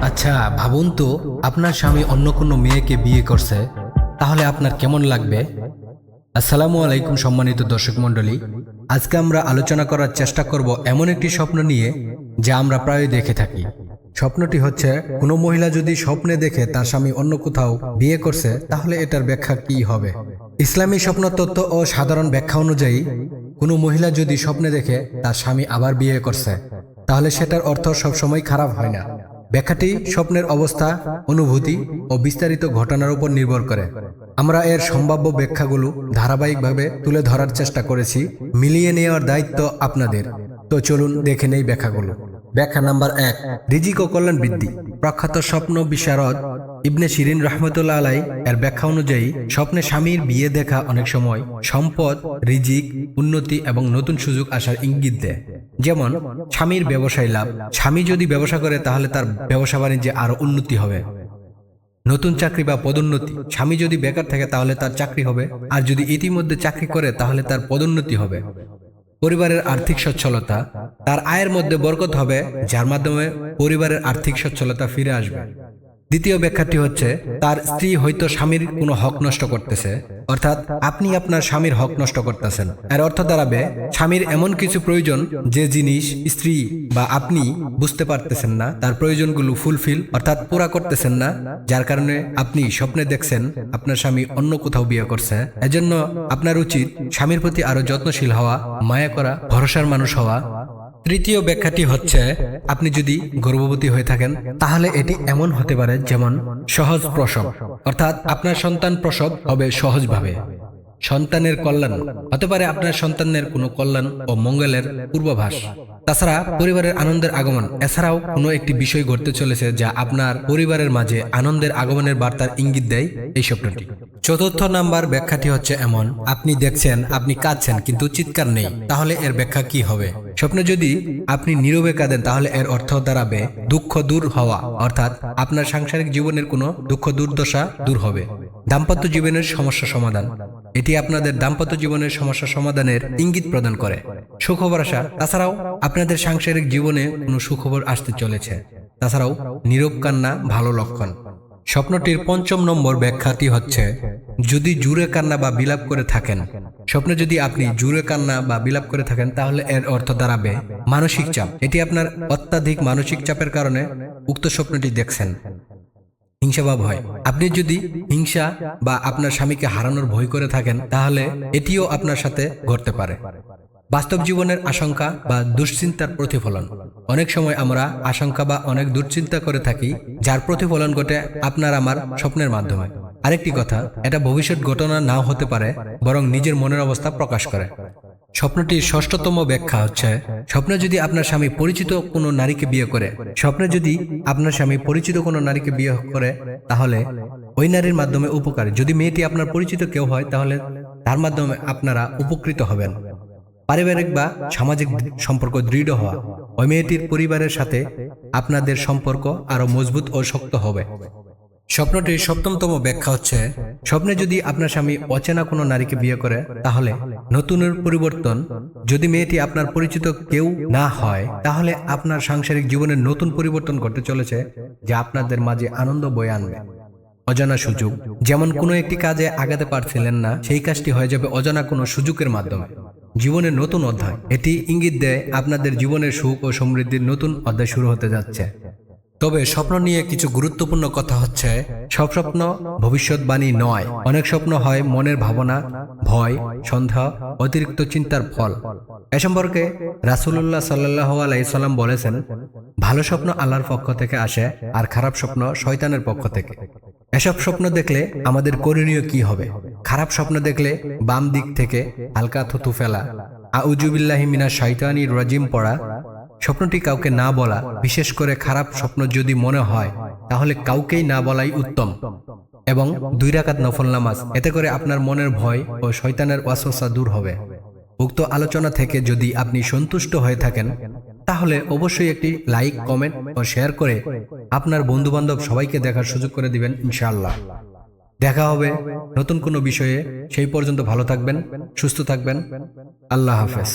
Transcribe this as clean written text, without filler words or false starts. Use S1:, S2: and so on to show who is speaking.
S1: আচ্ছা ভাবুন তো, আপনার স্বামী অন্য কোনো মেয়েকে বিয়ে করছে, তাহলে আপনার কেমন লাগবে? আসসালামু আলাইকুম সম্মানিত দর্শক মণ্ডলী, আজকে আমরা আলোচনা করার চেষ্টা করব এমন একটি স্বপ্ন নিয়ে যা আমরা প্রায় দেখে থাকি। স্বপ্নটি হচ্ছে, কোনো মহিলা যদি স্বপ্নে দেখে তার স্বামী অন্য কোথাও বিয়ে করছে, তাহলে এটার ব্যাখ্যা কি হবে? ইসলামী স্বপ্নতত্ত্ব ও সাধারণ ব্যাখ্যা অনুযায়ী, কোনো মহিলা যদি স্বপ্নে দেখে তার স্বামী আবার বিয়ে করছে, তাহলে সেটার অর্থ সবসময় খারাপ হয় না। ব্যাখ্যাটি স্বপ্নের অবস্থা, অনুভূতি ও বিস্তারিত ঘটনার উপর নির্ভর করে। আমরা এর সম্ভাব্য ব্যাখ্যাগুলো ধারাবাহিকভাবে তুলে ধরার চেষ্টা করেছি, মিলিয়ে নেওয়ার দায়িত্ব আপনাদের। তো চলুন দেখে নেই ব্যাখ্যাগুলো। ব্যাখ্যা নাম্বার ১, রিজিক ও কল্যাণ বৃদ্ধি। প্রখ্যাত স্বপ্ন বিশারদ ইবনে সিরিন রহমতুল্লাহ আলাই এর ব্যাখ্যা অনুযায়ী, স্বপ্নে স্বামীর বিয়ে দেখা অনেক সময় সম্পদ, রিজিক, উন্নতি এবং নতুন সুযোগ আসার ইঙ্গিত দেয়। যেমন স্বামীর ব্যবসায় লাভ, স্বামী যদি ব্যবসা করে তাহলে তার ব্যবসা বাণিজ্যে আরো উন্নতি হবে। নতুন চাকরি বা পদোন্নতি, স্বামী যদি বেকার থাকে তাহলে তার চাকরি হবে, আর যদি ইতিমধ্যে চাকরি করে তাহলে তার পদোন্নতি হবে। পরিবারের আর্থিক সচ্ছলতা, তার আয়ের মধ্যে বরকত হবে, যার মাধ্যমে পরিবারের আর্থিক সচ্ছলতা ফিরে আসবে। দ্বিতীয় ব্যাখ্যাটি হচ্ছে, তার স্ত্রী হয়তো স্বামীর কোনো হক নষ্ট করতেছে, অর্থাৎ আপনি আপনার স্বামীর হক নষ্ট করতেছেন। এর অর্থ দাঁড়াবে, স্বামীর এমন কিছু প্রয়োজন যে জিনিস স্ত্রী বা আপনি বুঝতে পারতেছেন না, তার প্রয়োজনগুলো ফুলফিল অর্থাৎ পুরা করতেছেন না, যার কারণে আপনি স্বপ্নে দেখছেন আপনার স্বামী অন্য কোথাও বিয়ে করছে। এজন্য আপনার উচিত স্বামীর প্রতি আরো যত্নশীল হওয়া, মায়া করা, ভরসার মানুষ হওয়া। তৃতীয় ব্যাখ্যাটি হচ্ছে, আপনি যদি গর্ভবতী হয়ে থাকেন তাহলে এটি এমন হতে পারে যেমন সহজ প্রসব, অর্থাৎ আপনার সন্তান প্রসব হবে সহজভাবে। সন্তানের কল্যাণ, হতে পারে আপনার সন্তানের কোনো কল্যাণ ও মঙ্গলের পূর্বাভাস। তাছাড়া পরিবারের আনন্দের আগমন, এছাড়াও কোনো একটি বিষয় ঘটতে চলেছে যা আপনার পরিবারের মাঝে আনন্দের আগমনের বার্তার ইঙ্গিত দেয় এই স্বপ্নটি। চতুর্থ নাম্বার ব্যাখ্যাটি হচ্ছে এমন, আপনি দেখছেন আপনি কাঁদছেন কিন্তু চিৎকার নেই, তাহলে এর ব্যাখ্যা কি হবে? স্বপ্নে যদি আপনি নীরবে কাঁদেন তাহলে এর অর্থ দাঁড়াবে দুঃখ দূর হওয়া, অর্থাৎ আপনার সাংসারিক জীবনের কোনো দুঃখ দুর্দশা দূর হবে। দাম্পত্য জীবনের সমস্যা সমাধান, এটি আপনাদের দাম্পত্য জীবনের সমস্যা সমাধানের ইঙ্গিত প্রদান করে। সুখবর আসা, তাছাড়াও আপনাদের সাংসারিক জীবনে কোনো সুখবর আসতে চলেছে। তাছাড়াও নীরব কান্না ভালো লক্ষণ। স্বপ্নটির পঞ্চম নম্বর ব্যাখ্যাটি হচ্ছে, যদি জুড়ে কান্না বা বিলাপ করে থাকেন। স্বপ্নে যদি আপনি জুড়ে কান্না বা বিলাপ করে থাকেন তাহলে এর অর্থ দাঁড়াবে মানসিক চাপ। এটি আপনার অত্যাধিক মানসিক চাপের কারণে উক্ত স্বপ্নটি দেখছেন। হিংসা বা ভয়, আপনি যদি হিংসা বা আপনার স্বামীকে হারানোর ভয় করে থাকেন তাহলে এটিও আপনার সাথে ঘটতে পারে। বাস্তব জীবনের আশঙ্কা বা দুশ্চিন্তার প্রতিফলন, অনেক সময় আমরা আশঙ্কা বা অনেক দুশ্চিন্তা করে থাকি, যার প্রতিফলন ঘটে আপনার আমার স্বপ্নের মাধ্যমে। আরেকটি কথা, এটা ভবিষ্যৎ ঘটনা নাও হতে পারে, বরং নিজের মনের অবস্থা প্রকাশ করে। স্বপ্নটির ষষ্ঠতম ব্যাখ্যা হচ্ছে, স্বপ্নে যদি আপনার স্বামী পরিচিত কোনো নারীকে বিয়ে করে, স্বপ্নে যদি আপনার স্বামী পরিচিত কোনো নারীকে বিয়ে করে তাহলে ওই নারীর মাধ্যমে উপকার, যদি মেয়েটি আপনার পরিচিত কেউ হয় তাহলে তার মাধ্যমে আপনারা উপকৃত হবেন। পারিবারিক বা সামাজিক সম্পর্ক দৃঢ় হওয়া, ওই মেয়েটির পরিবারের সাথে আপনাদের সম্পর্ক আরো মজবুত ও শক্ত হবে। স্বপ্নটির সপ্তমতম ব্যাখ্যা হচ্ছে, স্বপ্নে যদি আপনার স্বামী অচেনা কোনো নারীকে বিয়ে করে তাহলে নতুনের পরিবর্তন, যদি মেয়েটি আপনার পরিচিত কেউ না হয় তাহলে আপনার সাংসারিক জীবনের নতুন পরিবর্তন ঘটতে চলেছে, যা আপনাদের মাঝে আনন্দ বয়ে আনবে। অজানা সুযোগ, যেমন কোনো একটি কাজে আগাতে পারছিলেন না, সেই কাজটি হয়ে যাবে অজানা কোনো সুযোগের মাধ্যমে। জীবনের নতুন অধ্যায়, এটি ইঙ্গিত দেয় আপনাদের জীবনের সুখ ও সমৃদ্ধির নতুন অধ্যায় শুরু হতে যাচ্ছে। তবে স্বপ্ন নিয়ে কিছু গুরুত্বপূর্ণ কথা হচ্ছে, সব স্বপ্ন ভবিষ্যৎবাণী নয়। অনেক স্বপ্ন হয় মনের ভাবনা, ভয়, সন্দেহ, অতিরিক্ত চিন্তার ফল। এ সম্পর্কে রাসূলুল্লাহ সাল্লাল্লাহু আলাইহি সাল্লাম বলেছেন, ভালো স্বপ্ন আল্লাহর পক্ষ থেকে আসে আর খারাপ স্বপ্ন শয়তানের পক্ষ থেকে। এসব স্বপ্ন দেখলে আমাদের করণীয় কি হবে? খারাপ স্বপ্ন দেখলে বাম দিক থেকে হালকা থুতু ফেলা, আউযু বিল্লাহি মিনাশ শাইতানির রাজিম পড়া, স্বপ্নটি কাউকে না বলা, বিশেষ করে খারাপ স্বপ্ন যদি মনে হয় তাহলে কাউকেই না বলাই উত্তম, এবং 2 রাকাত নফল নামাজ, এতে করে আপনার মনের ভয় ও শয়তানের ওয়াসওয়াসা দূর হবে। উক্ত আলোচনা থেকে যদি আপনি সন্তুষ্ট হয়ে থাকেন তাহলে অবশ্যই একটি লাইক, কমেন্ট ও শেয়ার করে আপনার বন্ধুবান্ধব সবাইকে দেখার সুযোগ করে দিবেন ইনশাআল্লাহ। দেখা হবে নতুন কোনো বিষয়ে, সেই পর্যন্ত ভালো থাকবেন, সুস্থ থাকবেন। আল্লাহ হাফেজ।